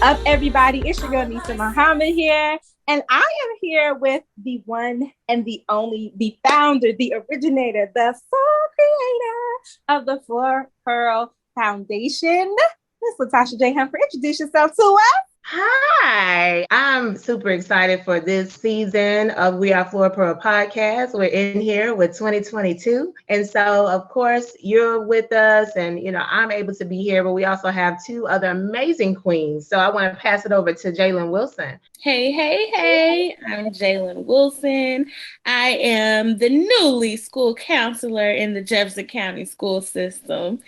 up, everybody? It's your girl Nisa Muhammad here, and I am here with the one and the only, the founder, the originator, the sole creator of the Flora Pearl Foundation, Miss Latasha J. Humphrey. Introduce yourself to us. Hi, I'm super excited for this season of We Are Flora Pearl podcast. We're in here with 2022. And so, of course, you're with us and, I'm able to be here, but we also have two other amazing queens. So I want to pass it over to Jalen Wilson. Hey, I'm Jalen Wilson. I am the newly school counselor in the Jefferson County school system.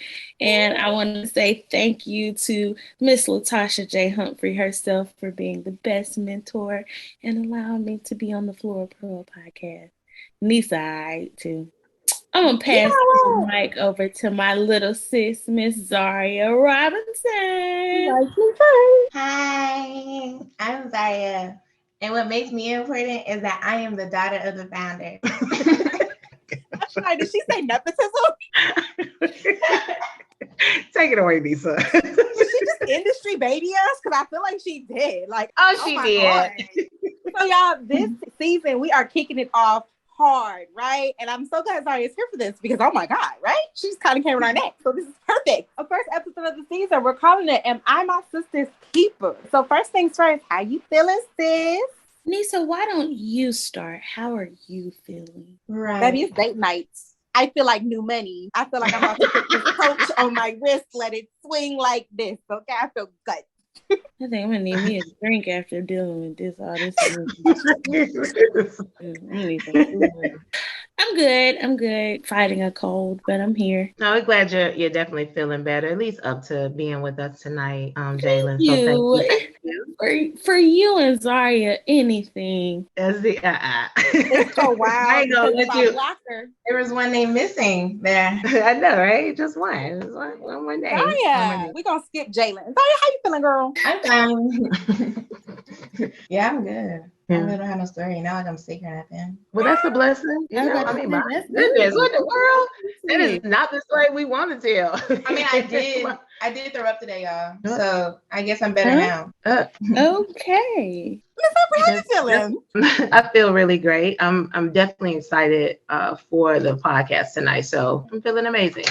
And I want to say thank you to Miss Latasha J. Humphrey herself for being the best mentor and allowing me to be on the Flora Pearl podcast. Nisa, I too. I'm going to pass the mic over to my little sis, Miss Zaria Robinson. Hi, I'm Zaria. And what makes me important is that I am the daughter of the founder. Did she say nepotism? Take it away, Nisa. Did she just industry baby us? Because I feel like she did. She did. So y'all, this season we are kicking it off hard, right? And I'm so glad Zaria's here for this because, oh my God, right? She's kind of came on our neck. So this is perfect. The first episode of the season, we're calling it, Am I My Sister's Keeper? So first things first, how you feeling, sis? Nisa, why don't you start? How are you feeling? Right. Baby, it's date nights. I feel like new money. I feel like I'm about to put this coach on my wrist, let it swing like this. Okay, I feel good. I think I'm gonna need me a drink after dealing with this. All this. I'm good. Fighting a cold, but I'm here. No, we're glad you're definitely feeling better, at least up to being with us tonight, Jalen. So thank you. For you and Zaria, anything. That's the It's so wild. I ain't gonna let you. There was one name missing there. I know, right? Just one. One name. Zaria, we're gonna skip Jalen. Zaria, how you feeling, girl? I'm fine. Yeah, I'm good. I really don't have no story. Not like I'm sick or nothing. Well, that's a blessing. My goodness, what the world? That is not the story we want to tell. I mean, I did throw up today, y'all. So I guess I'm better now. Okay. How you feeling? I feel really great. I'm definitely excited for the podcast tonight. So I'm feeling amazing.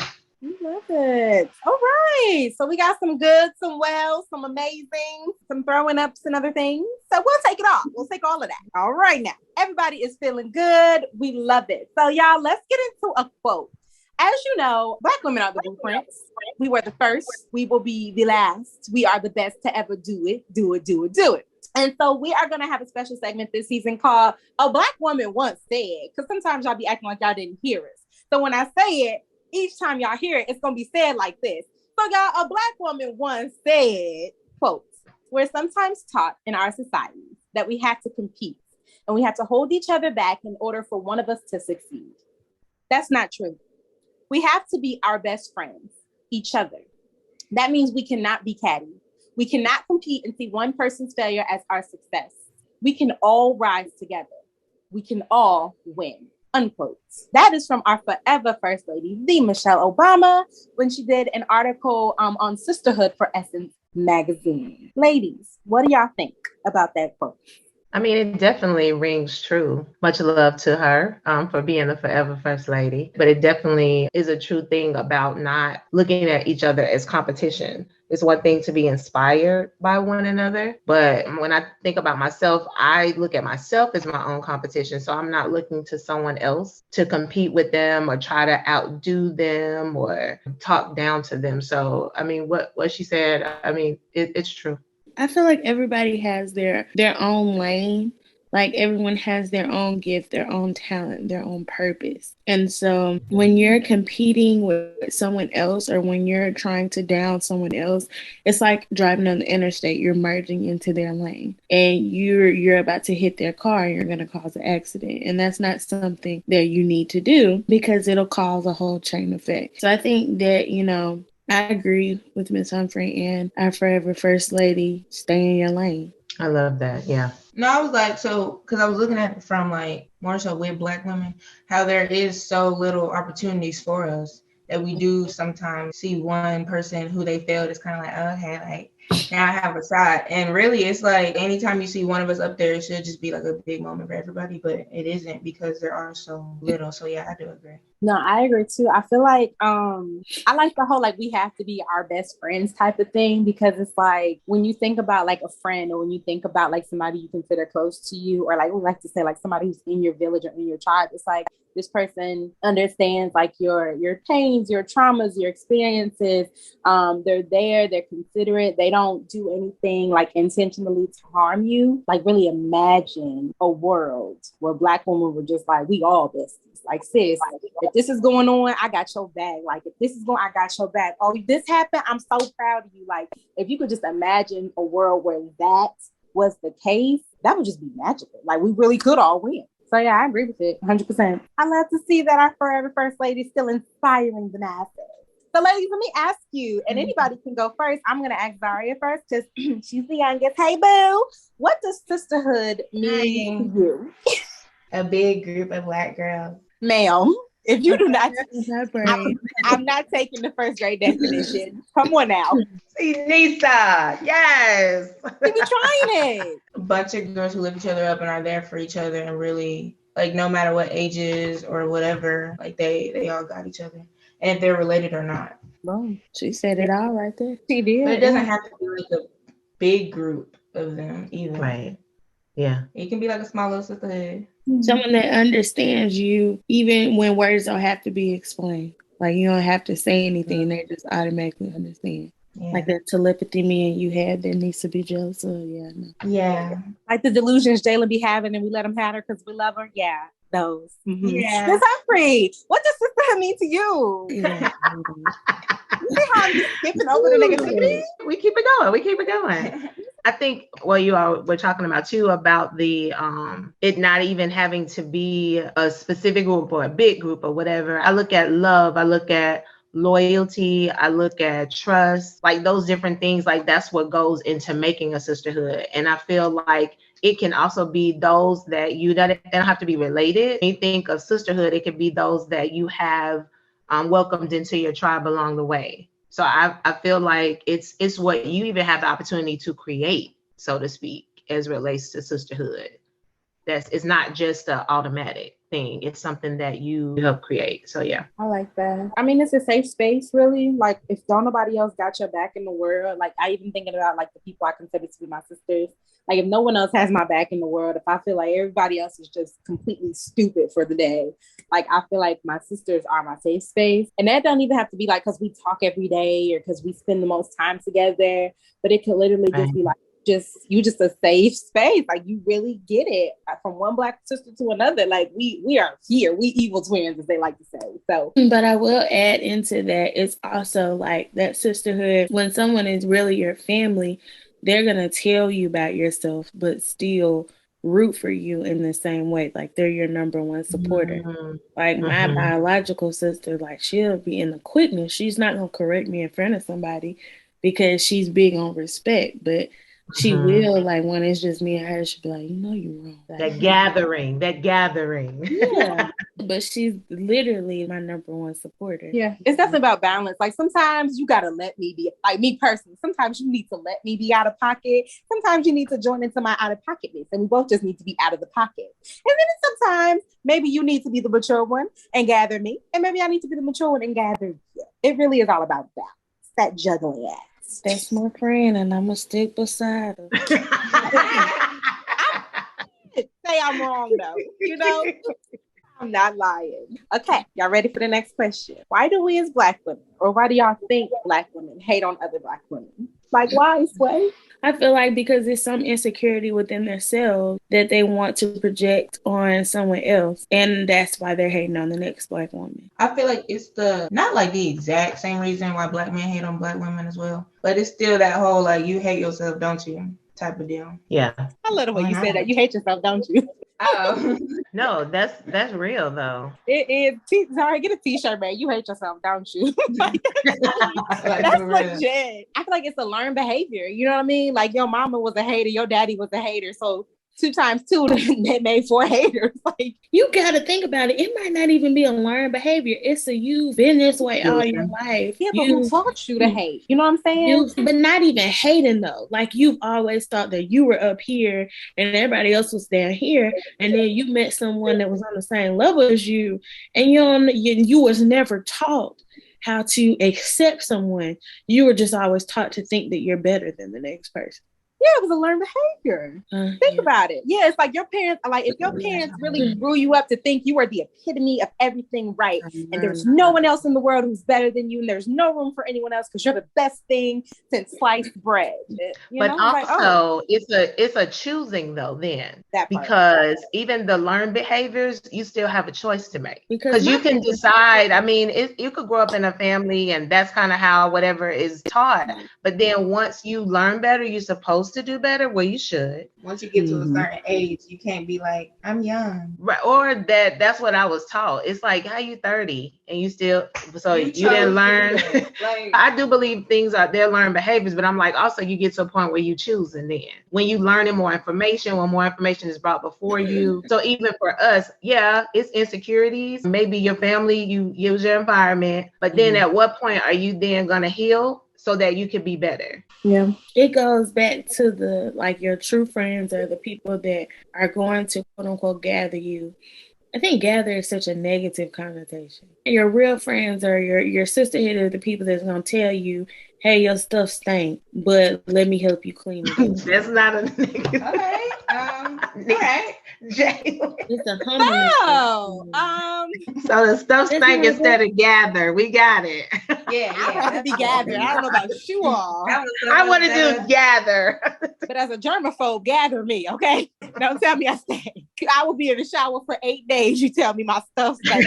Love it. All right. So we got some good, some well, some amazing, some throwing ups and other things. So we'll take it all. We'll take all of that. All right. Now, everybody is feeling good. We love it. So y'all, let's get into a quote. As you know, Black women are the blueprints. We were the first. We will be the last. We are the best to ever do it. Do it, do it, do it. And so we are going to have a special segment this season called A Black Woman Once Said. Because sometimes y'all be acting like y'all didn't hear us. So when I say it, each time y'all hear it, it's going to be said like this. So y'all, a Black woman once said, quote, we're sometimes taught in our societies that we have to compete and we have to hold each other back in order for one of us to succeed. That's not true. We have to be our best friends, each other. That means we cannot be catty. We cannot compete and see one person's failure as our success. We can all rise together. We can all win. Unquote. That is from our forever First Lady, the Michelle Obama, when she did an article on sisterhood for Essence magazine. Ladies, what do y'all think about that quote? I mean, it definitely rings true. Much love to her for being the forever First Lady. But it definitely is a true thing about not looking at each other as competition. It's one thing to be inspired by one another. But when I think about myself, I look at myself as my own competition. So I'm not looking to someone else to compete with them or try to outdo them or talk down to them. So, I mean, what she said, I mean, it's true. I feel like everybody has their own lane. Like everyone has their own gift, their own talent, their own purpose. And so when you're competing with someone else or when you're trying to down someone else, it's like driving on the interstate. You're merging into their lane and you're about to hit their car and you're going to cause an accident. And that's not something that you need to do because it'll cause a whole chain effect. So I think that, I agree with Miss Humphrey and our forever First Lady, stay in your lane. I love that. Yeah. No, I was like, so, because I was looking at it from like more so with Black women, how there is so little opportunities for us that we do sometimes see one person who they failed is kind of like, oh, okay, like now I have a side. And really, it's like anytime you see one of us up there, it should just be like a big moment for everybody, but it isn't because there are so little. So yeah, I do agree. No, I agree too. I feel like I like the whole like we have to be our best friends type of thing, because it's like when you think about like a friend, or when you think about like somebody you consider close to you, or like we like to say like somebody who's in your village or in your tribe, it's like this person understands like your pains, your traumas, your experiences. They're there, they're considerate, they don't do anything like intentionally to harm you. Like really imagine a world where Black women were just like, we all besties. Like, sis, if this is going on, I got your back. Like, if this is going, I got your back. Oh, this happened, I'm so proud of you. Like, if you could just imagine a world where that was the case, that would just be magical. Like, we really could all win. So yeah, I agree with it 100%. I love to see that our forever first lady is still inspiring the masses. So ladies, let me ask you, and anybody can go first. I'm going to ask Zaria first because she's the youngest. Hey, boo. What does sisterhood mean to you? A big group of Black girls. Ma'am, if you do not, I'm not taking the first grade definition. Come on now. See, Nisa, yes. We be trying it. A bunch of girls who lift each other up and are there for each other, and really, like, no matter what ages or whatever, like they all got each other, and if they're related or not. Well, she said it all right there. She did. But it doesn't have to be like a big group of them either. Right. Yeah. It can be like a small little sisterhood. Someone that understands you, even when words don't have to be explained. Like, you don't have to say anything, they just automatically understand. Yeah. Like that telepathy me and you had that needs to be jealous of. Yeah. No. Yeah. Like the delusions Jayla be having and we let them have her because we love her. Yeah. Those. Mm-hmm. Yeah. Ms. Humphrey, what does sisterhood mean to you? Yeah. You see how I'm just skipping over the negativity? We keep it going. I think, well, you all were talking about too, about the it not even having to be a specific group or a big group or whatever. I look at love, I look at loyalty, I look at trust, like those different things, like that's what goes into making a sisterhood. And I feel like it can also be those that you don't have to be related. When you think of sisterhood, it could be those that you have welcomed into your tribe along the way. So I feel like it's what you even have the opportunity to create, so to speak, as it relates to sisterhood. It's not just an automatic thing. It's something that you help create. So yeah. I like that. I mean, it's a safe space, really. Like if don't nobody else got your back in the world, like I even thinking about like the people I consider to be my sisters. Like if no one else has my back in the world, if I feel like everybody else is just completely stupid for the day, like I feel like my sisters are my safe space. And that don't even have to be like because we talk every day or because we spend the most time together, but it could literally just be like just a safe space. Like you really get it from one Black sister to another. Like we are here. We evil twins, as they like to say. So, but I will add into that, it's also like that sisterhood. When someone is really your family, they're gonna tell you about yourself, but still root for you in the same way. Like they're your number one supporter. Mm-hmm. Like my biological sister, like she'll be in the quickness. She's not gonna correct me in front of somebody because she's big on respect, but she will, like when it's just me and her, she'll be like, you know you're wrong. That gathering. Yeah. But she's literally my number one supporter. Yeah. It's definitely about balance. Like sometimes you gotta let me be, like me personally, sometimes you need to let me be out of pocket. Sometimes you need to join into my out of pocketness. And we both just need to be out of the pocket. And then sometimes maybe you need to be the mature one and gather me. And maybe I need to be the mature one and gather you. It really is all about balance. That juggling act. That's my friend, and I'm gonna stick beside her. Say I'm wrong though, you know. I'm not lying. Okay, y'all ready for the next question? Why do we as Black women, or why do y'all think Black women hate on other Black women? Like why, Sway? I feel like because there's some insecurity within themselves that they want to project on someone else. And that's why they're hating on the next Black woman. I feel like it's not like the exact same reason why Black men hate on Black women as well. But it's still that whole like you hate yourself, don't you? Type of deal. Yeah. I love the way you said that. You hate yourself, don't you? Oh. No, that's real though. It is. Sorry, get a t-shirt, man. You hate yourself, don't you? That's legit. I feel like it's a learned behavior. You know what I mean? Like your mama was a hater, your daddy was a hater. So 2 times 2 that made 4 haters. Like, you got to think about it. It might not even be a learned behavior. It's a you've been this way all your life. Yeah, but who taught you to hate? You know what I'm saying? But not even hating though. Like, you've always thought that you were up here and everybody else was down here, and then you met someone that was on the same level as you, and you was never taught how to accept someone. You were just always taught to think that you're better than the next person. Yeah, it was a learned behavior. Think about it. Yeah, it's like your parents, like if your parents really grew you up to think you are the epitome of everything right, and there's no one else in the world who's better than you, and there's no room for anyone else because you're the best thing since sliced bread. But also, it's a choosing though then, because even the learned behaviors, you still have a choice to make, because you can decide. I mean, you could grow up in a family and that's kind of how whatever is taught, but then once you learn better, you're supposed to do better. Well, you should. Once you get to a certain age, you can't be like, I'm young. Right. Or that's what I was taught. It's like, how you 30 and you still, so you didn't learn. Like, I do believe things are their learned behaviors, but I'm like, also you get to a point where you choose, and then when you learning more information, when more information is brought before you. So even for us, yeah, it's insecurities. Maybe your family, you use your environment, but then at what point are you then going to heal so that you can be better? Yeah, it goes back to the, like, your true friends are the people that are going to quote unquote gather you. I think gather is such a negative connotation. Your real friends are your sisterhood are the people that's going to tell you, hey, your stuff stink, but let me help you clean it up. That's not a negative. Okay. All right. Jay. It's a humbling. So the stuff stank instead of gather. We got it. Yeah. I have to be gathered. I don't know about you all. I want to do gather. But as a germaphobe, gather me, okay? Don't tell me I stink. I will be in the shower for 8 days. You tell me my stuff stank.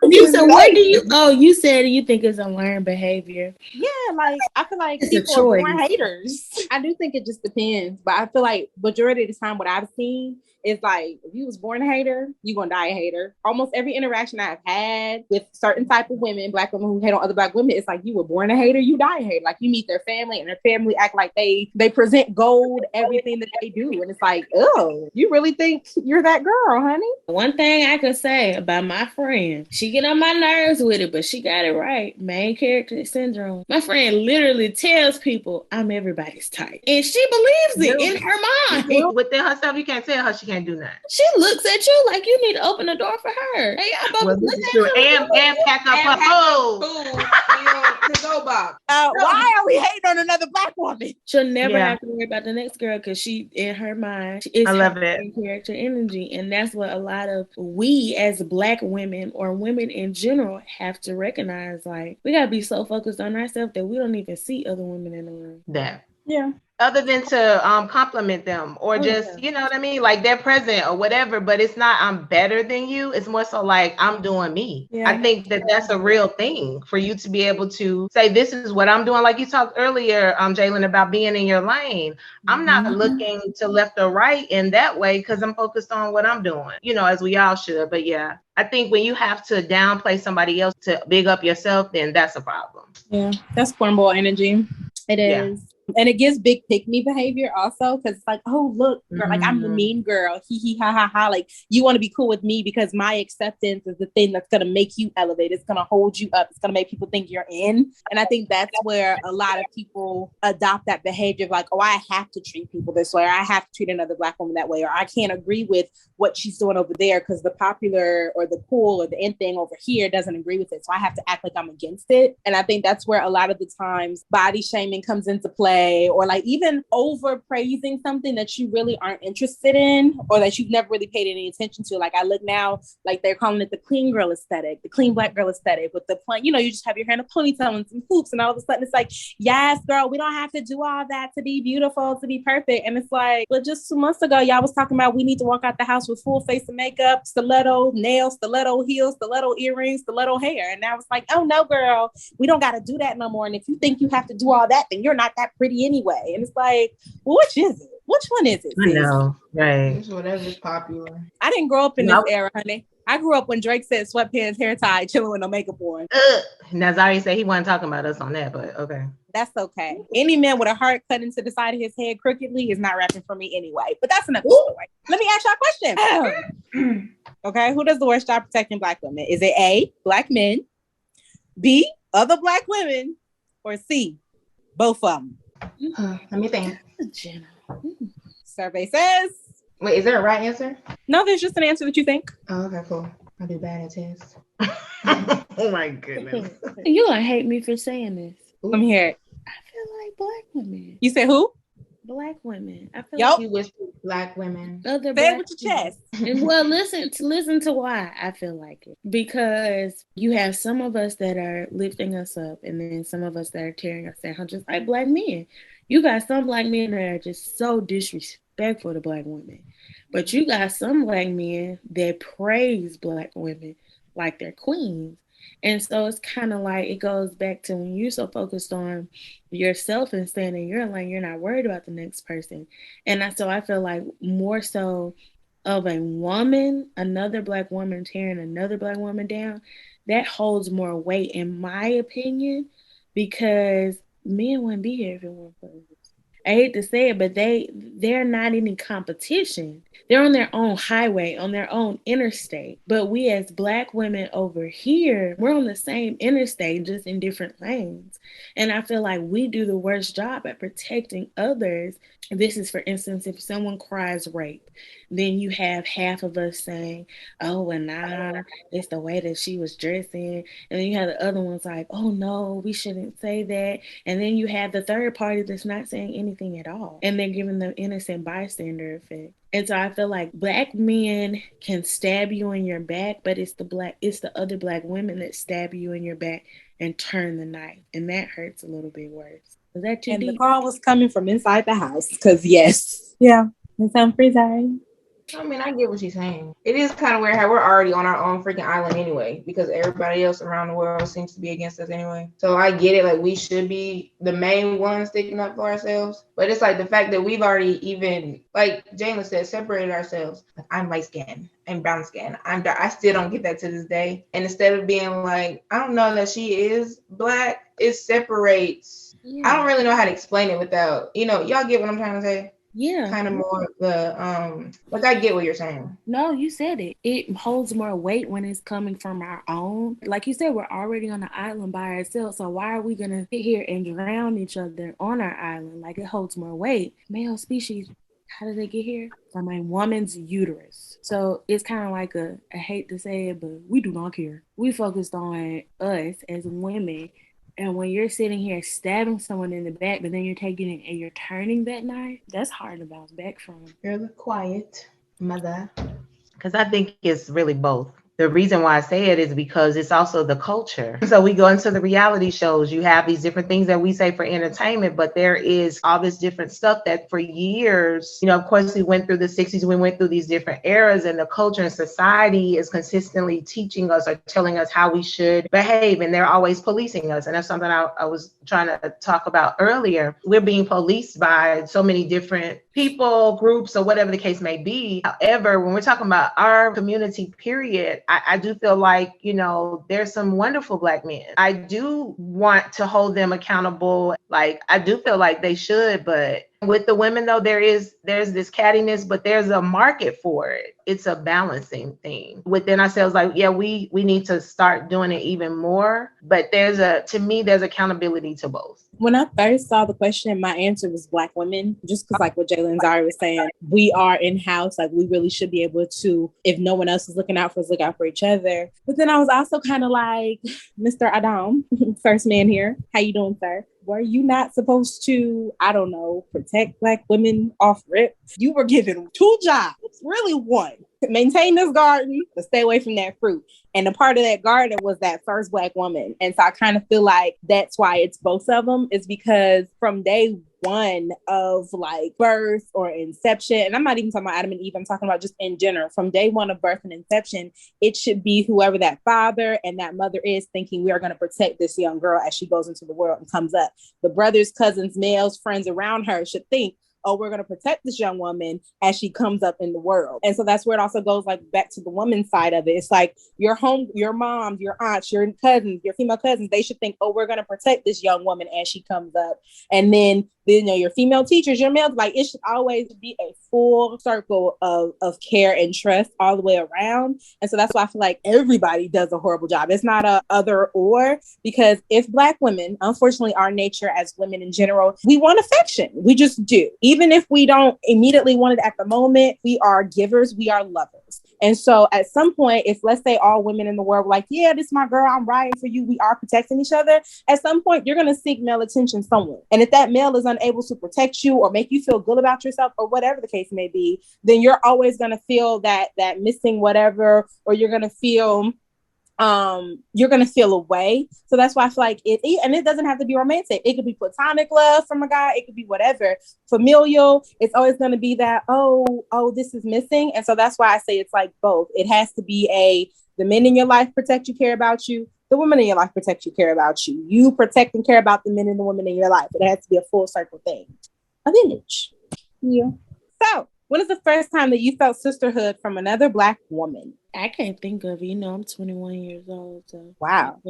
You said, what do you? Oh, you said you think it's a learned behavior. Yeah, like I feel like it's people are born haters. I do think it just depends, but I feel like majority of the time, what I've seen is like, if you was born a hater, you're gonna die a hater. Almost every interaction I've had with certain type of women, Black women who hate on other Black women, it's like, you were born a hater, you die a hater. Like, you meet their family and their family act like they present gold everything that they do, and it's like, oh, you really think you're that girl, honey? One thing I could say about my friend, she get on my nerves with it, but she got it right. Main character syndrome. My friend literally tells people I'm everybody's type, and she believes it in her mind. Within herself, you can't tell her she can't do nothing. She looks at you like you need to open the door for her. Hey, and pack up her food to go box. Why are we hating on another Black woman? She'll never have to worry about the next girl because she, in her mind, is I love it. Character energy, and that's what a lot of we as Black women or women in general have to recognize. Like, we gotta be so focused on ourselves that we don't even see other women in the room. Yeah. Other than to compliment them or you know what I mean? Like, they're present or whatever, but it's not I'm better than you. It's more so like I'm doing me. Yeah. I think that's a real thing for you to be able to say, this is what I'm doing. Like you talked earlier, Jalen, about being in your lane. I'm not looking to left or right in that way because I'm focused on what I'm doing, you know, as we all should. But yeah, I think when you have to downplay somebody else to big up yourself, then that's a problem. Yeah, that's cornball energy. It is. Yeah. And it gives big pick-me behavior also, because it's like, oh, look, girl, like I'm the mean girl. Hee hee ha ha ha. Like, you want to be cool with me because my acceptance is the thing that's going to make you elevate. It's going to hold you up. It's going to make people think you're in. And I think that's where a lot of people adopt that behavior of like, oh, I have to treat people this way, or I have to treat another Black woman that way, or I can't agree with what she's doing over there because the popular or the cool or the in thing over here doesn't agree with it. So I have to act like I'm against it. And I think that's where a lot of the times body shaming comes into play, or like even over praising something that you really aren't interested in or that you've never really paid any attention to. Like, I look now, like they're calling it the clean girl aesthetic, the clean Black girl aesthetic with the plain, you know, you just have your hair in a ponytail and some hoops, and all of a sudden it's like, yes, girl, we don't have to do all that to be beautiful, to be perfect. And it's like, but just 2 months ago, y'all was talking about we need to walk out the house with full face of makeup, stiletto nails, stiletto heels, stiletto earrings, stiletto hair. And now it's like, oh no, girl, we don't got to do that no more. And if you think you have to do all that, then you're not that pretty anyway. And it's like, well, which is it? Which one is it? I know, right? It's whatever's popular. I didn't grow up in this era, honey. I grew up when Drake said sweatpants, hair tied, chilling with no makeup on. Nazari said he wasn't talking about us on that, but okay. That's okay. Any man with a heart cut into the side of his head crookedly is not rapping for me anyway. But that's another story. Let me ask y'all a question. Okay, who does the worst job protecting Black women? Is it A, Black men, B, other Black women, or C, both of them? Let me think. Survey says. Wait, is there a right answer? No, there's just an answer that you think. Oh, okay, cool. I do bad at tests. Oh my goodness. You're gonna hate me for saying this. Let me hear it. I feel like Black women. You said who? Black women. I feel Yup. like You whispered Black women. other Say it Black with your chest. And well, listen to why I feel like it. Because you have some of us that are lifting us up, and then some of us that are tearing us down, just like Black men. You got some Black men that are just so disrespectful to Black women, but you got some Black men that praise Black women like they're queens. And so it's kind of like, it goes back to when you're so focused on yourself and staying in your lane, you're not worried about the next person. And so I feel like more so of a woman, another Black woman tearing another Black woman down, that holds more weight in my opinion, because men wouldn't be here if it weren't for us. I hate to say it, but they're not in any competition. They're on their own highway, on their own interstate. But we as Black women over here, we're on the same interstate, just in different lanes. And I feel like we do the worst job at protecting others. This is, for instance, if someone cries rape, then you have half of us saying, oh, well, nah, it's the way that she was dressing. And then you have the other ones like, oh, no, we shouldn't say that. And then you have the third party that's not saying anything at all. And they're giving the innocent bystander effect. And so I feel like Black men can stab you in your back, but it's the other Black women that stab you in your back and turn the knife. And that hurts a little bit worse. Is that too deep? And the call was coming from inside the house, because yes. Yeah. Ms. Humphrey, sorry. I mean, I get what she's saying. It is kind of weird how we're already on our own freaking island anyway, because everybody else around the world seems to be against us anyway. So I get it. Like, we should be the main ones sticking up for ourselves. But it's like the fact that we've already even, like Jalen said, separated ourselves. Like, I'm light skinned and brown skinned. I still don't get that to this day. And instead of being like, I don't know that she is Black, it separates. Yeah. I don't really know how to explain it without, y'all get what I'm trying to say? Yeah. Kind of more the like, I get what you're saying. No, you said it. It holds more weight when it's coming from our own. Like you said, we're already on the island by ourselves. So why are we gonna sit here and drown each other on our island? Like, it holds more weight. Male species, how did they get here? From a woman's uterus. So it's kind of like I hate to say it, but we do not care. We focused on us as women. And when you're sitting here stabbing someone in the back, but then you're taking it and you're turning that knife, that's hard to bounce back from. Really quiet, mother. Because I think it's really both. The reason why I say it is because it's also the culture. So we go into the reality shows. You have these different things that we say for entertainment, but there is all this different stuff that for years, of course, we went through the 60s, we went through these different eras, and the culture and society is consistently teaching us or telling us how we should behave, and they're always policing us. And that's something I was trying to talk about earlier. We're being policed by so many different people, groups, or whatever the case may be. However, when we're talking about our community, period, I do feel like, there's some wonderful Black men. I do want to hold them accountable. Like, I do feel like they should, but with the women, though, there's this cattiness, but there's a market for it. It's a balancing thing within ourselves. Like, yeah, we need to start doing it even more. But to me, there's accountability to both. When I first saw the question, my answer was Black women, just because, like what Jalen Zari was saying, we are in-house. Like, we really should be able to, if no one else is looking out for us, look out for each other. But then I was also kind of like, Mr. Adam, first man here, how you doing, sir? Were you not supposed to, I don't know, protect Black women off rip? You were given 2 jobs, really 1. Maintain this garden, but stay away from that fruit. And a part of that garden was that first Black woman. And so I kind of feel like that's why it's both of them, is because from day one of like birth or inception, and I'm not even talking about Adam and Eve, I'm talking about just in general, from day one of birth and inception, it should be whoever that father and that mother is thinking we are going to protect this young girl as she goes into the world and comes up. The brothers, cousins, males, friends around her should think oh, we're going to protect this young woman as she comes up in the world. And so that's where it also goes like back to the woman's side of it. It's like your moms, your aunts, your cousins, your female cousins, they should think, oh, we're going to protect this young woman as she comes up. And then your female teachers, your male, like it should always be a full circle of care and trust all the way around. And so that's why I feel like everybody does a horrible job. It's not a other or, because if Black women, unfortunately, our nature as women in general, we want affection. We just do. Even if we don't immediately want it at the moment, we are givers, we are lovers. And so at some point, if let's say all women in the world were like, yeah, this is my girl, I'm riding for you, we are protecting each other, at some point, you're going to seek male attention somewhere. And if that male is unable to protect you or make you feel good about yourself or whatever the case may be, then you're always going to feel that missing whatever, or you're going to feel away. So that's why I feel like it doesn't have to be romantic. It could be platonic love from a guy. It could be whatever. Familial. It's always going to be that, oh, this is missing. And so that's why I say it's like both. It has to be the men in your life protect you, care about you. The women in your life protect you, care about you. You protect and care about the men and the women in your life. It has to be a full circle thing. A village. Yeah. So when is the first time that you felt sisterhood from another Black woman? I can't think of it. I'm 21 years old. So. Wow.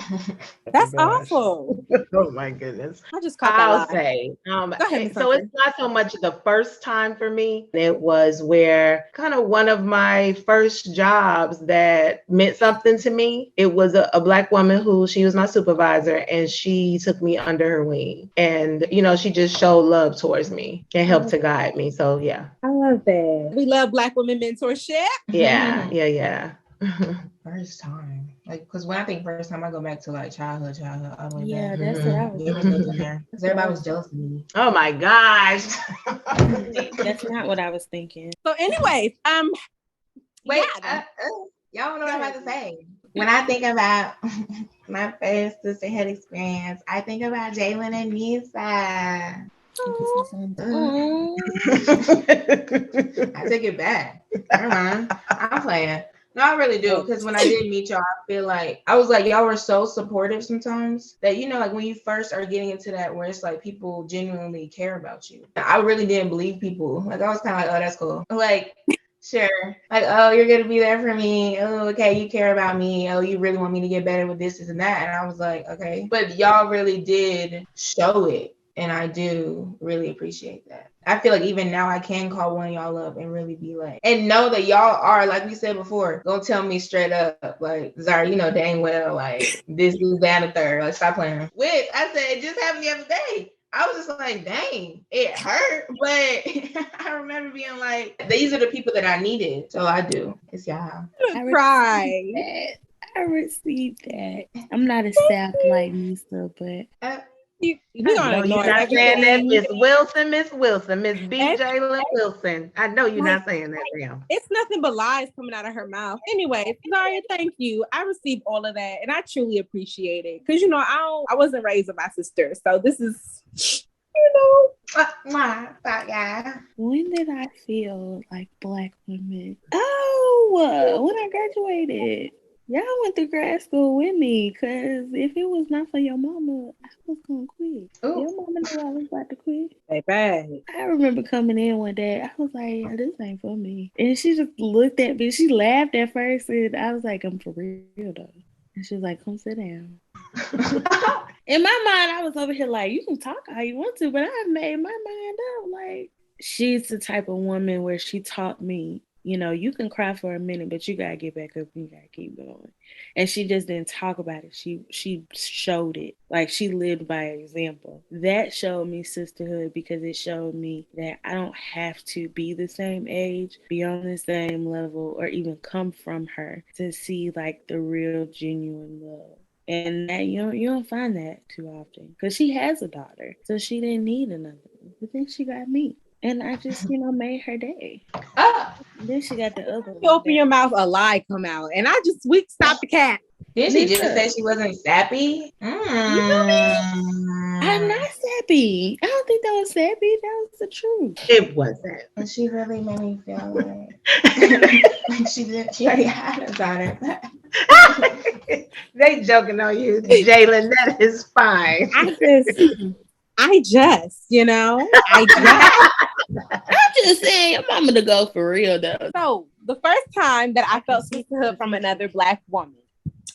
That's awful. Oh my goodness. I just caught that I'll line. say. Go ahead, so it's not so much the first time for me. It was where kind of one of my first jobs that meant something to me. It was a Black woman she was my supervisor, and she took me under her wing. And, she just showed love towards me and helped to guide me. So, yeah. I love that. We love Black women mentorship. Yeah. First time, like, because when I think first time, I go back to like childhood. Yeah, that's what I was thinking. Because everybody was jealous of me. Oh my gosh. That's not what I was thinking. So, anyways, wait, y'all know what I'm about to say. When I think about my first sisterhood experience, I think about Jalen and Nisa. I take it back. Never mind. I'm playing. No, I really do. Because when I did meet y'all, I feel like I was like, y'all were so supportive sometimes that, like when you first are getting into that where it's like people genuinely care about you. I really didn't believe people. Like I was kind of like, oh, that's cool. Like, sure. Like, oh, you're going to be there for me. Oh, okay. You care about me. Oh, you really want me to get better with this and that. And I was like, okay. But y'all really did show it. And I do really appreciate that. I feel like even now I can call one of y'all up and really be like, and know that y'all are, like we said before, gonna tell me straight up, like, Zara, dang well, like, this is down the third. Like, stop playing. Which I said, it just happened the other day. I was just like, dang, it hurt. But I remember being like, these are the people that I needed. So I do. It's y'all. Right. I received that. I'm not a sap like Nisa, but... We're gonna ignore you're not saying that, Miss Wilson, Miss B. And Jalen Wilson. I know you're not saying that now. It's nothing but lies coming out of her mouth. Anyway, Zaria, thank you. I received all of that, and I truly appreciate it. Because I wasn't raised with my sister, so this is, When did I feel like Black women? Oh, when I graduated. Y'all went to grad school with me, because if it was not for your mama, I was going to quit. Ooh. Your mama knew I was about to quit. Hey, bad. I remember coming in one day. I was like, yeah, this ain't for me. And she just looked at me. She laughed at first, and I was like, I'm for real, though. And she was like, come sit down. In my mind, I was over here like, you can talk how you want to, but I made my mind up. Like, she's the type of woman where she taught me, you can cry for a minute, but you got to get back up and you got to keep going. And she just didn't talk about it. She showed it. Like, she lived by example. That showed me sisterhood, because it showed me that I don't have to be the same age, be on the same level, or even come from her to see like the real genuine love. And that you don't find that too often, because she has a daughter, so she didn't need another one. But then she got me. And I just, made her day. Then she got the other one. You open your mouth, a lie come out. And we stopped the cat. Did she just say she wasn't sappy? You know me? I'm not sappy. I don't think that was sappy. That was the truth. It wasn't. And she really made me feel like she already had a daughter. They joking on you, Jalen. That is fine. I just. I'm just saying, your mama to go for real though. So the first time that I felt sisterhood from another Black woman,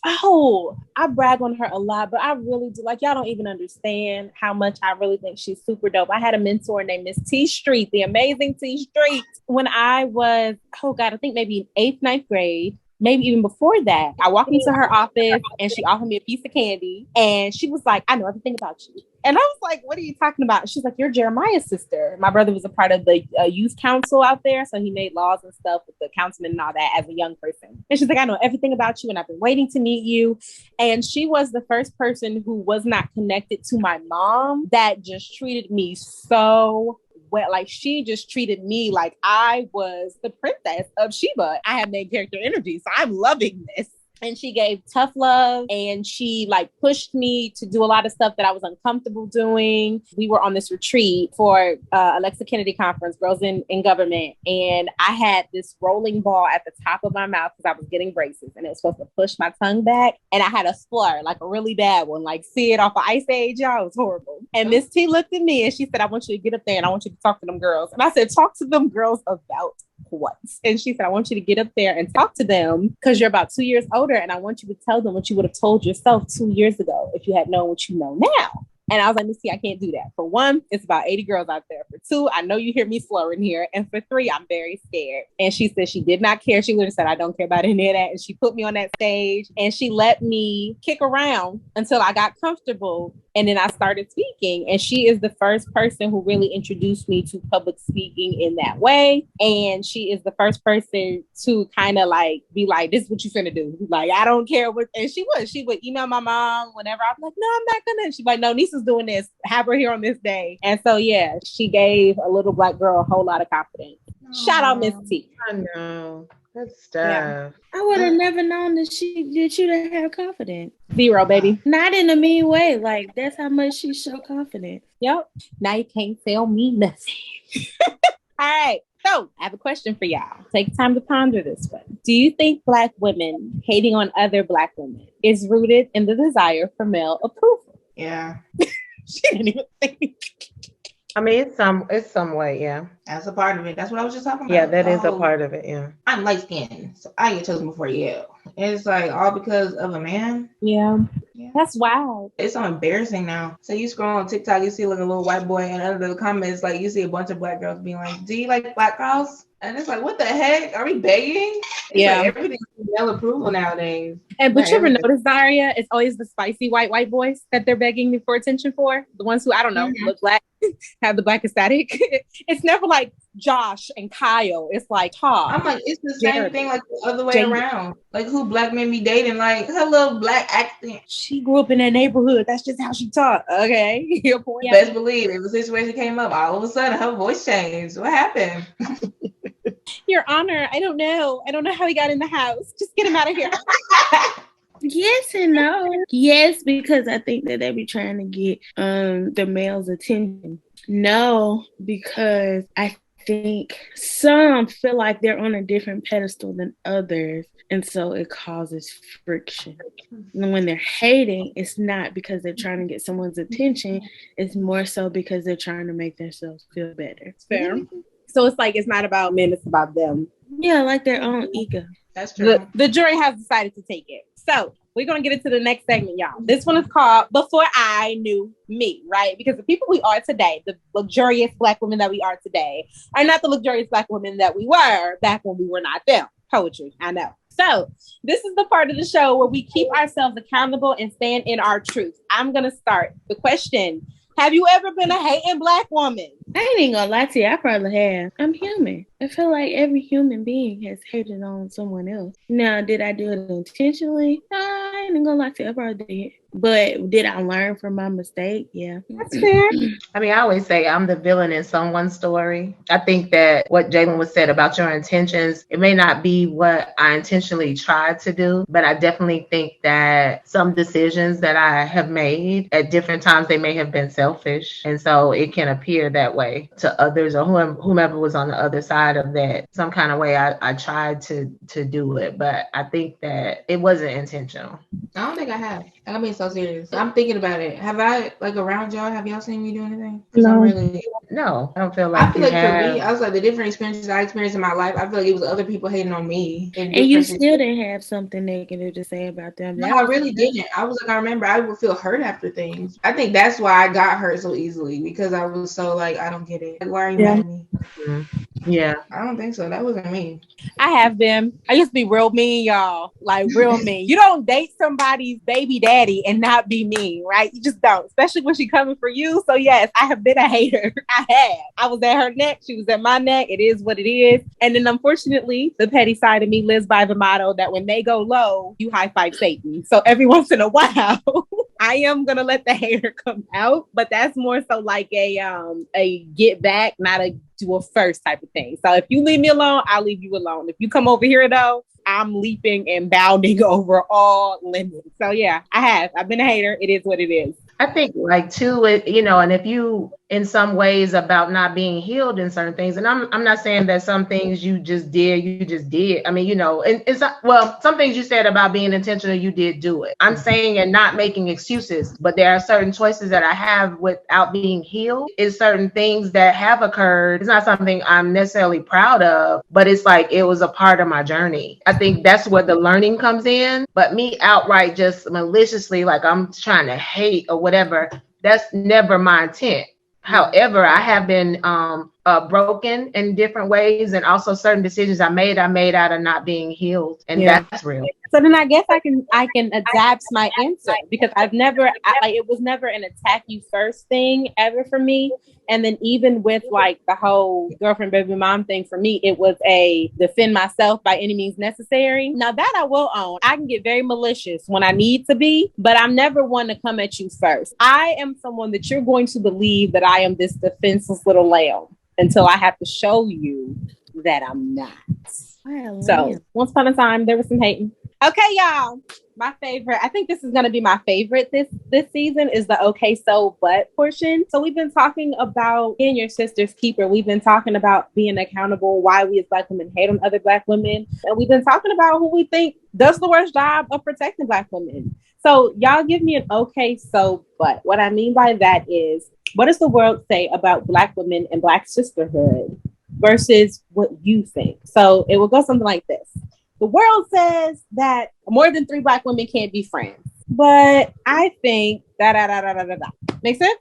I brag on her a lot, but I really do. Like, y'all don't even understand how much I really think she's super dope. I had a mentor named Miss T Street, the amazing T Street, when I was, I think maybe in 8th, 9th grade. Maybe even before that, I walked into her office and she offered me a piece of candy. And she was like, I know everything about you. And I was like, what are you talking about? She's like, you're Jeremiah's sister. My brother was a part of the youth council out there. So he made laws and stuff with the councilman and all that as a young person. And she's like, I know everything about you and I've been waiting to meet you. And she was the first person who was not connected to my mom that just treated me so well. Like, she just treated me like I was the princess of Sheba. I have main character energy, so I'm loving this. And she gave tough love and she like pushed me to do a lot of stuff that I was uncomfortable doing. We were on this retreat for Alexa Kennedy conference, Girls in Government. And I had this rolling ball at the top of my mouth because I was getting braces and it was supposed to push my tongue back. And I had a slur, like a really bad one, like see it off of Ice Age, y'all. It was horrible. And Miss T looked at me and she said, I want you to get up there and I want you to talk to them girls. And I said, talk to them girls about what? And she said, I want you to get up there and talk to them because you're about 2 years older and I want you to tell them what you would have told yourself 2 years ago if you had known what you know now. And I was like, Miss T, I can't do that. For one, it's about 80 girls out there. For two, I know you hear me slurring here. And for three, I'm very scared. And she said she did not care. She literally said, I don't care about any of that. And she put me on that stage and she let me kick around until I got comfortable. And then I started speaking. And she is the first person who really introduced me to public speaking in that way. And she is the first person to kind of like be like, this is what you're finna do. Like, I don't care what. And she would email my mom whenever I'm like, no, I'm not gonna. She's like, no, Nisa's doing this. Have her here on this day. And so, yeah, she gave a little Black girl a whole lot of confidence. Shout out Miss T. I know. Good stuff. Yeah. I would have never known that she did you to have confidence. 0, baby. Not in a mean way. Like, that's how much she showed confidence. Yep. Now you can't tell me nothing. All right. So I have a question for y'all. Take time to ponder this one. Do you think Black women hating on other Black women is rooted in the desire for male approval? Yeah. She didn't even think. I mean, it's some way, yeah. That's a part of it. That's what I was just talking about. Yeah, that is a part of it, yeah. I'm light skinned, so I get chosen before you. And it's like all because of a man. Yeah. That's wild. It's so embarrassing now. So you scroll on TikTok, you see like a little white boy, and under the comments, like you see a bunch of Black girls being like, do you like Black girls? And it's like, what the heck? Are we begging? It's like everything's male approval nowadays. But you ever notice, Zaria, it's always the spicy white boys that they're begging for attention for. The ones who, I don't know, look Black, have the Black aesthetic. It's never like Josh and Kyle. It's like Todd. I'm like, it's the same thing like the other way around. Like who Black men be dating, like her little Black accent. She grew up in that neighborhood. That's just how she talked. Okay. Your point. Best believe if a situation came up, all of a sudden her voice changed. What happened? Your Honor, I don't know. I don't know how he got in the house. Just get him out of here. Yes and no. Yes, because I think that they be trying to get the male's attention. No, because I think some feel like they're on a different pedestal than others. And so it causes friction. And when they're hating, it's not because they're trying to get someone's attention. It's more so because they're trying to make themselves feel better. Fair. So it's like, it's not about men, it's about them. Yeah, like their own ego. That's true. The jury has decided to take it. So we're going to get into the next segment, y'all. This one is called Before I Knew Me, right? Because the people we are today, the luxurious Black women that we are today, are not the luxurious Black women that we were back when we were not them. Poetry, I know. So this is the part of the show where we keep ourselves accountable and stand in our truth. I'm going to start the question. Have you ever been a hating Black woman? I ain't even gonna lie to you. I probably have. I'm human. I feel like every human being has hated on someone else. Now, did I do it intentionally? I ain't gonna lie to you. I probably did. But did I learn from my mistake? Yeah. That's fair. I mean, I always say I'm the villain in someone's story. I think that what Jalen was said about your intentions, it may not be what I intentionally tried to do, but I definitely think that some decisions that I have made at different times, they may have been selfish. And so it can appear that way to others or whomever was on the other side of that. Some kind of way I tried to do it, but I think that it wasn't intentional. I don't think I have. I'm being so serious. I'm thinking about it. Have I, like, around y'all, have y'all seen me do anything? No. No, I don't feel I like feel you like for me, have. I was like the different experiences I experienced in my life. I feel like it was other people hating on me. And you still didn't have something negative to say about them. No, I really didn't. I was like, I remember I would feel hurt after things. I think that's why I got hurt so easily, because I was so like, I don't get it. Like, why are you mad at me? Yeah. I don't think so. That wasn't me. I have been. I used to be real mean, y'all. Like real mean. You don't date somebody's baby daddy and not be mean, right? You just don't, especially when she coming for you. So yes, I have been a hater. I have. I was at her neck. She was at my neck. It is what it is. And then unfortunately, the petty side of me lives by the motto that when they go low, you high five Satan. So every once in a while, I am gonna let the hater come out, but that's more so like a get back, not a do a first type of thing. So if you leave me alone, I'll leave you alone. If you come over here though, I'm leaping and bounding over all limits. So yeah, I've been a hater. It is what it is. I think like too, and if you in some ways about not being healed in certain things, and I'm not saying that some things you just did. I mean, and it's some things you said about being intentional, you did do it. I'm saying and not making excuses, but there are certain choices that I have without being healed. Is certain things that have occurred. It's not something I'm necessarily proud of, but it's like it was a part of my journey. I think that's where the learning comes in. But me outright just maliciously, like I'm trying to hate or whatever, that's never my intent. However, I have been broken in different ways, and also certain decisions I made out of not being healed, and that's real. So then I guess I can adapt my answer, because it was never an attack you first thing ever for me. And then even with like the whole girlfriend, baby mom thing for me, it was a defend myself by any means necessary. Now that I will own, I can get very malicious when I need to be, but I'm never one to come at you first. I am someone that you're going to believe that I am this defenseless little lamb until I have to show you that I'm not. So once upon a time, there was some hating. Okay, y'all. My favorite, I think this is going to be my favorite this season, is the okay so but portion. So we've been talking about being your sister's keeper. We've been talking about being accountable, why we as Black women hate on other Black women. And we've been talking about who we think does the worst job of protecting Black women. So y'all give me an okay so but. What I mean by that is, what does the world say about Black women and Black sisterhood versus what you think? So it will go something like this. The world says that more than 3 Black women can't be friends, but I think Make sense?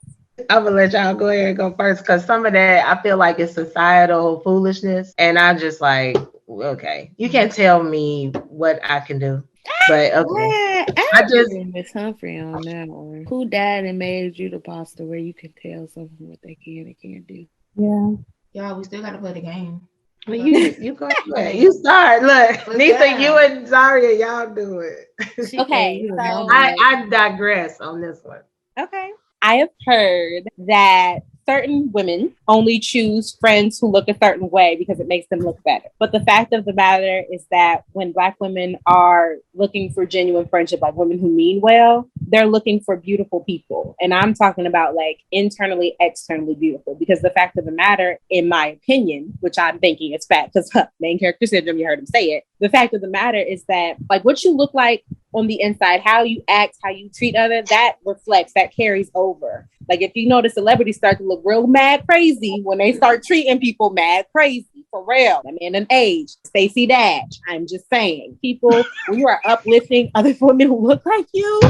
I'm gonna let y'all go ahead and go first, because some of that I feel like it's societal foolishness, and I just like, okay, you can't tell me what I can do. But okay, I just Miss Humphrey on that one. Who died and made you the pastor where you can tell someone what they can and can't do? Yeah, y'all, we still gotta play the game. Well, you go ahead. You start. Look, Nisa, you and Zaria, y'all do it. Okay, so I digress on this one. Okay. I have heard that certain women only choose friends who look a certain way because it makes them look better. But the fact of the matter is that when Black women are looking for genuine friendship, like women who mean well, they're looking for beautiful people. And I'm talking about like internally, externally beautiful, because the fact of the matter, in my opinion, which I'm thinking is fact, because main character syndrome, you heard him say it. The fact of the matter is that like what you look like on the inside, how you act, how you treat others, that reflects, that carries over. Like if you notice celebrities start to look real mad crazy when they start treating people mad crazy, for real. I mean, an age, Stacey Dash. I'm just saying, people, when you are uplifting other women who look like you,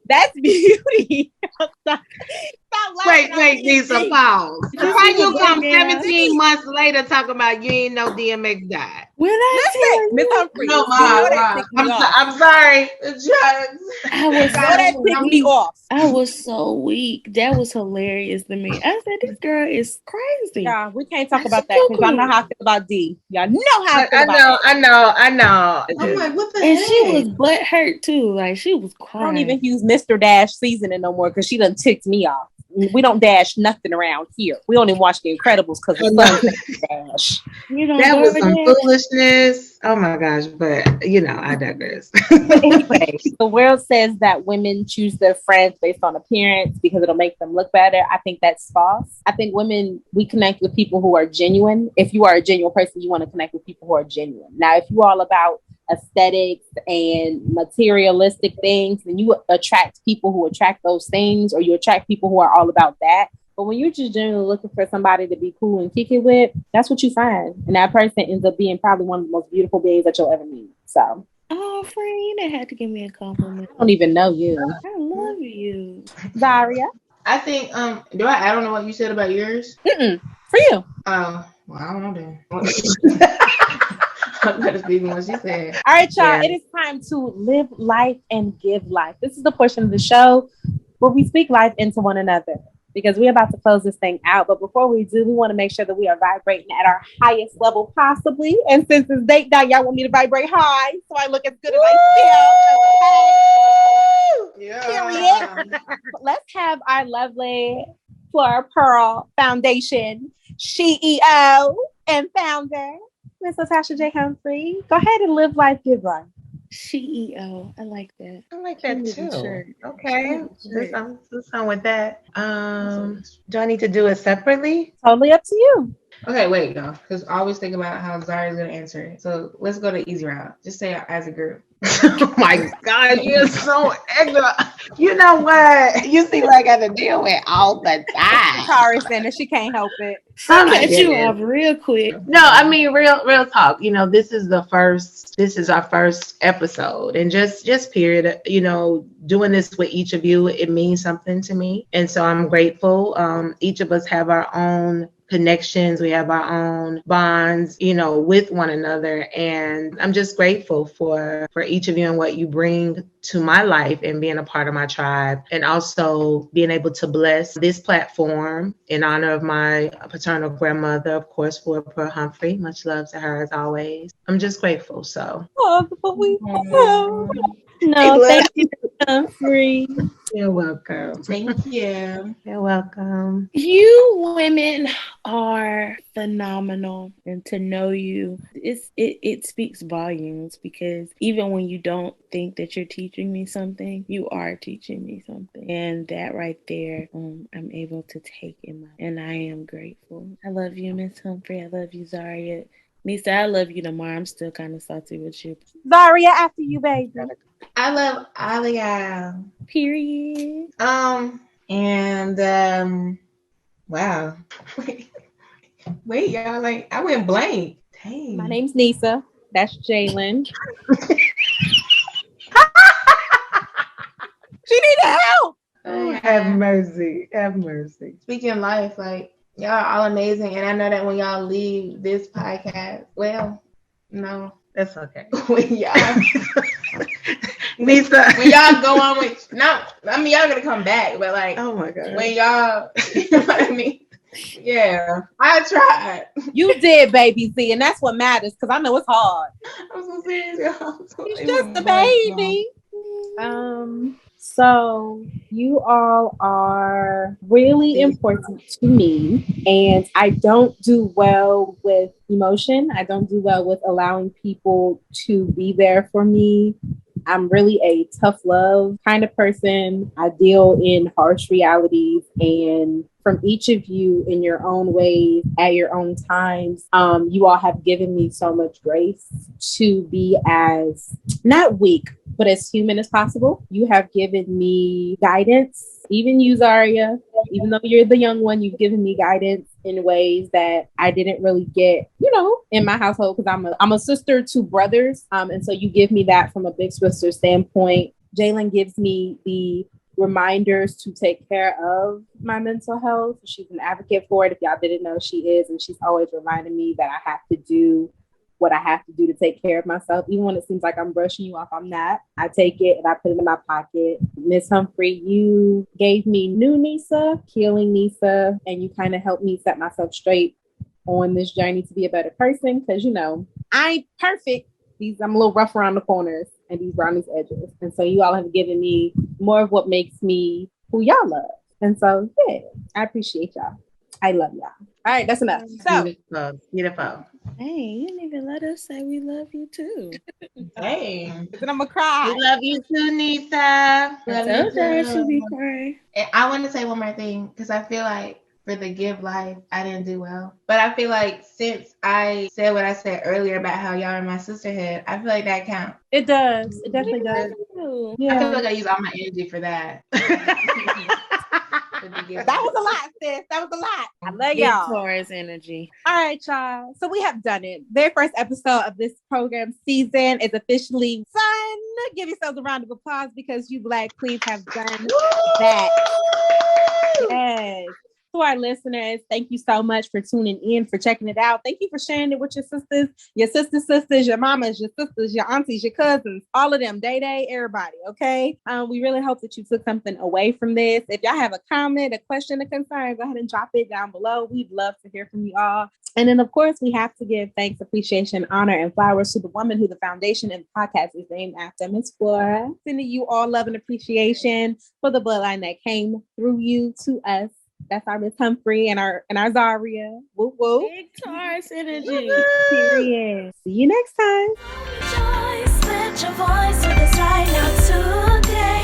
that's beauty. Stop wait, Nisa, pause. Why you come 17 months later talking about you ain't know DMX died? When I Miss Humphrey, no, I'm sorry. That ticked me off. I was so weak. That was hilarious to me. I said, this girl is crazy. Yeah, we can't talk about that because y'all know how I feel about D. Y'all know how I feel about that. I know. I'm like, what the and heck? she was butt hurt too. Like she was crying. I don't even use Mr. Dash seasoning no more because she done ticked me off. We don't dash nothing around here. We only watch The Incredibles because the sun dash. That was some foolishness. Oh my gosh, but I digress. Anyway, the world says that women choose their friends based on appearance because it'll make them look better. I think that's false. I think women, we connect with people who are genuine. If you are a genuine person, you want to connect with people who are genuine. Now, if you're all about aesthetics and materialistic things, then you attract people who attract those things, or you attract people who are all about that. But when you're just generally looking for somebody to be cool and kick it with, that's what you find. And that person ends up being probably one of the most beautiful beings that you'll ever meet. So. Oh, friend, you didn't have to give me a compliment. I don't even know you. I love you. Zaria? I think, I don't know what you said about yours. For you. Oh, well, I don't know then. I'm not speaking what she said. All right, y'all. It is time to live life and give life. This is the portion of the show where we speak life into one another, because we're about to close this thing out. But before we do, we want to make sure that we are vibrating at our highest level possibly. And since it's date night, y'all want me to vibrate high so I look as good as I feel. Yeah. Period. Let's have our lovely Flora Pearl Foundation CEO and founder, Miss Latasha J. Humphrey. Go ahead and live life, give life. CEO. I like that. I like that too. Sure. Okay. Do something with that. Do I need to do it separately? Totally up to you. Okay, wait, y'all, because I always think about how Zaria's going to answer it. So let's go the easy route. Just say it as a group. Oh my God, you're so ignorant. You know what? You see what I got to deal with all the time. Taurus in it. She can't help it. Cut you off real quick. No, I mean real talk. You know, this is our first episode, and just period. You know, doing this with each of you, it means something to me, and so I'm grateful. Each of us have our own connections, we have our own bonds, you know, with one another, and I'm just grateful for each of you and what you bring to my life and being a part of my tribe, and also being able to bless this platform in honor of my paternal grandmother, of course, Flora Pearl Humphrey. Much love to her as always. I'm just grateful. So no, thank you, Humphrey. You're welcome. Thank you. You're welcome. You women are phenomenal, and to know you, it speaks volumes, because even when you don't think that you're teaching me something, you are teaching me something, and that right there, I'm able to take in my, and I am grateful. I love you, Miss Humphrey. I love you, Zaria. Nisa, I love you tomorrow. I'm still kind of salty with you. Zaria, after you, baby. I love Alia. Period. Wow. Wait, y'all, like, I went blank. Dang. My name's Nisa. That's Jalen. She needed help. Oh, have mercy. Have mercy. Speaking life, like, y'all are all amazing. And I know that when y'all leave this podcast, well, no. That's okay. When y'all Nisa. when y'all go on with, no, I mean, y'all gonna come back, but like, oh my God. When y'all, you know what I mean? Yeah, I tried. You did, baby Z, and that's what matters, because I know it's hard. I'm so serious. She's just a baby. So you all are really important to me, and I don't do well with emotion. I don't do well with allowing people to be there for me. I'm really a tough love kind of person. I deal in harsh realities, and from each of you in your own ways, at your own times, you all have given me so much grace to be as, not weak, but as human as possible. You have given me guidance, even you, Zaria, even though you're the young one, you've given me guidance in ways that I didn't really get, you know, in my household, because I'm a sister to brothers. And so you give me that from a big sister standpoint. Jalen gives me the reminders to take care of my mental health. She's an advocate for it. If y'all didn't know, she is. And she's always reminding me that I have to do what I have to do to take care of myself. Even when it seems like I'm brushing you off, I'm not. I take it and I put it in my pocket. Miss Humphrey, you gave me new Nisa, healing Nisa, and you kind of helped me set myself straight on this journey to be a better person. Because, you know, I ain't perfect. I'm a little rough around the corners and around these edges. And so you all have given me more of what makes me who y'all love. And so, yeah, I appreciate y'all. I love y'all. All right, that's enough. So, beautiful. Hey, you didn't even let us say we love you too. Hey, then I'm gonna cry. We love you too, Nisa. I told her I should be crying. And I want to say one more thing, because I feel like for the give life, I didn't do well. But I feel like since I said what I said earlier about how y'all are my sisterhood, I feel like that counts. It does. It definitely does. Yeah. I feel like I use all my energy for that. That was a lot, sis. That was a lot. I love y'all. Taurus energy. All right, y'all. So we have done it. Very first episode of this program season is officially done. Give yourselves a round of applause because you Black queens have done that. Yes. To our listeners, thank you so much for tuning in, for checking it out. Thank you for sharing it with your sisters, your mamas, your sisters, your aunties, your cousins, all of them, day, everybody, okay? We really hope that you took something away from this. If y'all have a comment, a question, a concern, go ahead and drop it down below. We'd love to hear from you all. And then, of course, we have to give thanks, appreciation, honor, and flowers to the woman who the foundation and the podcast is named after, Miss Flora. Sending you all love and appreciation for the bloodline that came through you to us. That's our Miss Humphrey and our Zaria. Whoop whoop. Big Taurus energy. Period. See you next time. Rejoice, let your voice with us right now today.